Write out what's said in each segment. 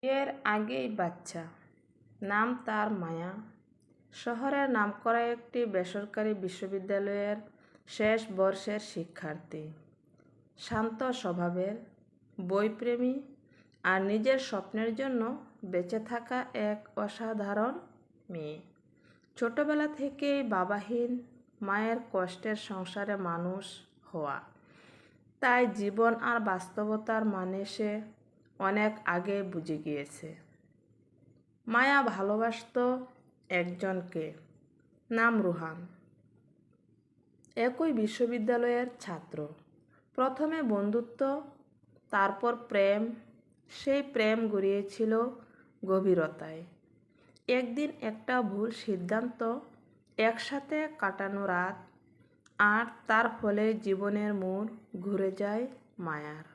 এর আগেই বাচ্চা, নাম তার মায়া, শহরের নামকরা একটি বেসরকারি বিশ্ববিদ্যালয়ের শেষ বর্ষের শিক্ষার্থী। শান্ত স্বভাবের, বইপ্রেমী আর নিজের স্বপ্নের জন্য বেঁচে থাকা এক অসাধারণ মেয়ে। ছোটবেলা থেকেই বাবাহীন মায়ের কষ্টের সংসারে মানুষ হওয়া, তাই জীবন আর বাস্তবতার মানে সে অনেক আগে বুঝে গিয়েছে। মায়া ভালোবাসত একজনকে, নাম রুহান। একই বিশ্ববিদ্যালয়ের ছাত্র। প্রথমে বন্ধুত্ব, তারপর প্রেম। সেই প্রেম গড়িয়েছিল গভীরতায়। একদিন একটা ভুল সিদ্ধান্ত, একসাথে কাটানো রাত, আর তার ফলে জীবনের মোড় ঘুরে যায় মায়ার।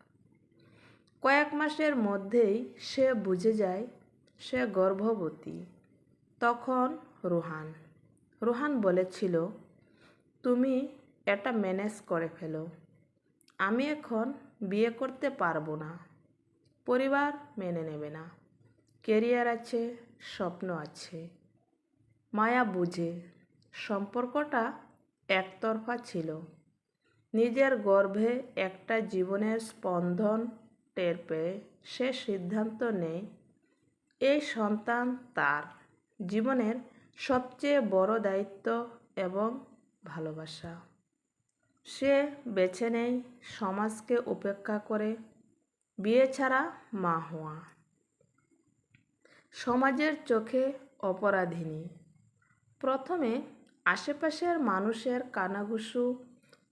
কয়েক মাসের মধ্যেই সে বুঝে যায় সে গর্ভবতী। তখন রুহান বলেছিল, তুমি এটা ম্যানেজ করে ফেলো, আমি এখন বিয়ে করতে পারবো না। পরিবার মেনে নেবে না, কেরিয়ার আছে, স্বপ্ন আছে। মায়া বুঝে সম্পর্কটা একতরফা ছিল। নিজের গর্ভে একটা জীবনের স্পন্দন টের পেয়ে সে সিদ্ধান্ত নেয় এই সন্তান তার জীবনের সবচেয়ে বড় দায়িত্ব এবং ভালোবাসা। সে বেছে নেয় সমাজকে উপেক্ষা করে বিয়ে ছাড়া মা হওয়া। সমাজের চোখে অপরাধিনী। প্রথমে আশেপাশের মানুষের কানাঘুষো,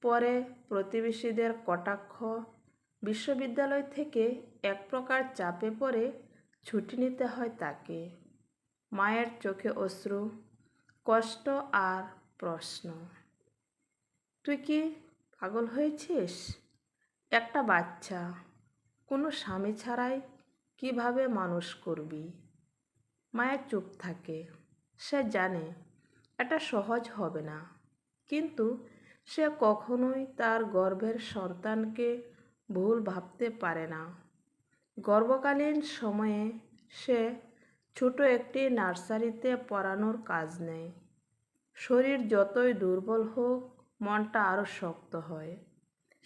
পরে প্রতিবেশীদের কটাক্ষ। বিশ্ববিদ্যালয় থেকে এক প্রকার চাপে পড়ে ছুটি নিতে হয় তাকে। মায়ের চোখে অশ্রু, কষ্ট আর প্রশ্ন, তুই কি পাগল হয়েছিস? একটা বাচ্চা কোনো স্বামী ছাড়াই কিভাবে মানুষ করবি? মায়ের চুপ থাকে। সে জানে এটা সহজ হবে না, কিন্তু সে কখনোই তার গর্ভের সন্তানকে ভুল ভাবতে পারে না। গর্ভকালীন সময়ে সে ছোট একটি নার্সারিতে পড়ানোর কাজ নেয়। শরীর যতই দুর্বল হোক, মনটা আরও শক্ত হয়।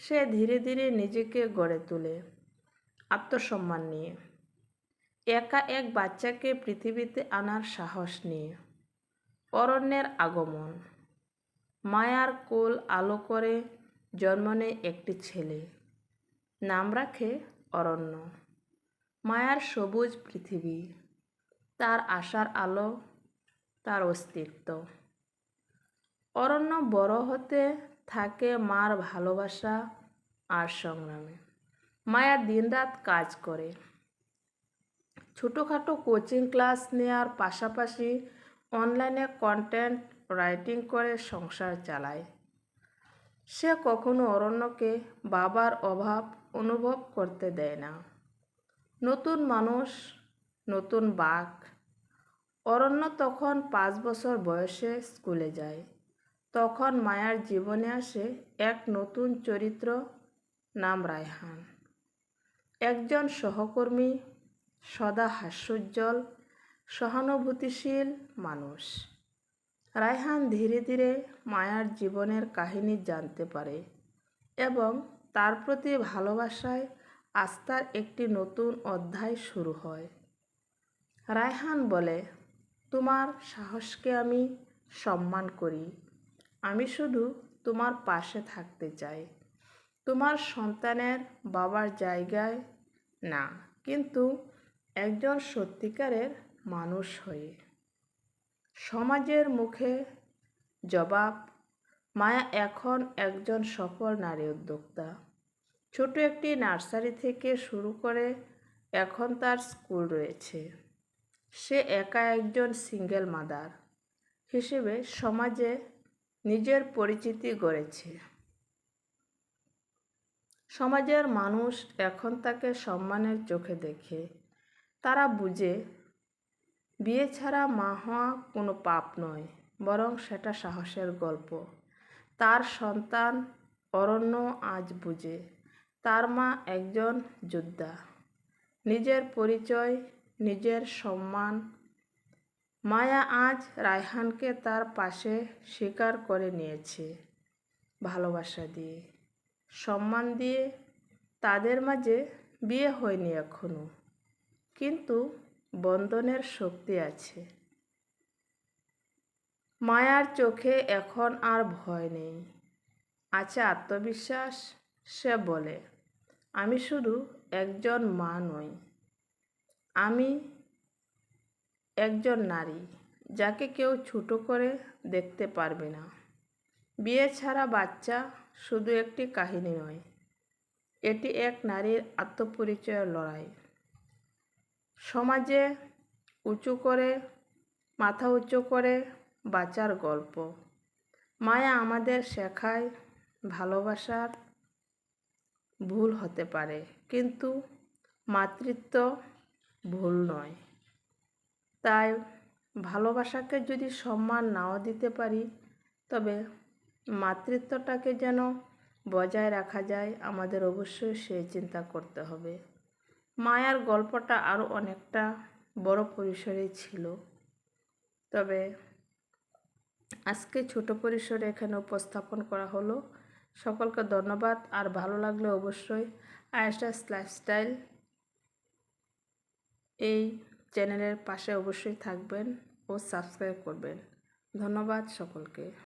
সে ধীরে ধীরে নিজেকে গড়ে তোলে আত্মসম্মান নিয়ে, একা এক বাচ্চাকে পৃথিবীতে আনার সাহস নিয়ে। অরণ্যের আগমন। মায়ার কোল আলো করে জন্ম নেয় একটি ছেলে। নাম রাখে অরণ্য। মায়ার সবুজ পৃথিবী, তার আশার আলো, তার অস্তিত্ব। অরণ্য বড় হতে থাকে মার ভালোবাসা আর সংগ্রামে। মায়া দিনরাত কাজ করে, ছোটোখাটো কোচিং ক্লাস নেওয়ার পাশাপাশি অনলাইনে কন্টেন্ট রাইটিং করে সংসার চালায়। সে কখনো অরণ্যকে বাবার অভাব অনুভব করতে দেয় না। নতুন মানুষ, নতুন বাঁক। অরণ্য তখন 5 বছর বয়সে স্কুলে যায়। তখন মায়ার জীবনে আসে এক নতুন চরিত্র, নাম রায়হান। একজন সহকর্মী, সদা হাস্যোজ্জ্বল, সহানুভূতিশীল মানুষ। রায়হান ধীরে ধীরে মায়ার জীবনের কাহিনী জানতে পারে এবং তার প্রতি ভালোবাসায় আস্থার একটি নতুন অধ্যায় শুরু হয়। রায়হান বলে, তোমার সাহসকে আমি সম্মান করি, আমি শুধু তোমার পাশে থাকতে চাই, তোমার সন্তানের বাবার জায়গায় না, কিন্তু একজন সত্যিকারের মানুষ হয়ে। সমাজের মুখে জবাব। মায়া এখন একজন সফল নারী উদ্যোক্তা। ছোট একটি নার্সারি থেকে শুরু করে এখন তার স্কুল রয়েছে। সে একা একজন সিঙ্গেল মাদার হিসেবে সমাজে নিজের পরিচিতি গড়েছে। সমাজের মানুষ এখন তাকে সম্মানের চোখে দেখে। তারা বুঝে বিয়ে ছাড়া মা হওয়া কোনো পাপ নয়, বরং সেটা সাহসের গল্প। তার সন্তান অরণ্য আজ বুঝে তার মা একজন যোদ্ধা। নিজের পরিচয় নিজের সম্মান। মায়া আজ রায়হানকে তার পাশে স্বীকার করে নিয়েছে, ভালোবাসা দিয়ে, সম্মান দিয়ে। তাদের মাঝে বিয়ে হয়নি এখনো, কিন্তু বন্ধনের শক্তি আছে। মায়ার চোখে এখন আর ভয় নেই, আছে আত্মবিশ্বাস। সে বলে, আমি শুধু একজন মা নই, আমি একজন নারী, যাকে কেউ ছোট করে দেখতে পারবে না। বিয়ে ছাড়া বাচ্চা শুধু একটি কাহিনী নয়, এটি এক নারীর আত্মপরিচয়ের লড়াই। সমাজে মাথা উঁচু করে বাঁচার গল্প। মায়া আমাদের শেখায় ভালোবাসার ভুল হতে পারে, কিন্তু মাতৃত্ব ভুল নয়। তাই ভালোবাসাকে যদি সম্মান নাও দিতে পারি, তবে মাতৃত্বটাকে যেন বজায় রাখা যায়, আমাদের অবশ্যই সেই চিন্তা করতে হবে। মায়ার গল্পটা আরও অনেকটা বড় পরিসরে ছিল, তবে আজকে ছোট পরিসরে এখানে উপস্থাপন করা হলো। সকলকে ধন্যবাদ। আর ভালো লাগলে অবশ্যই আয়েশাস লাইফস্টাইল এই চ্যানেলের পাশে অবশ্যই থাকবেন ও সাবস্ক্রাইব করবেন। ধন্যবাদ সকলকে।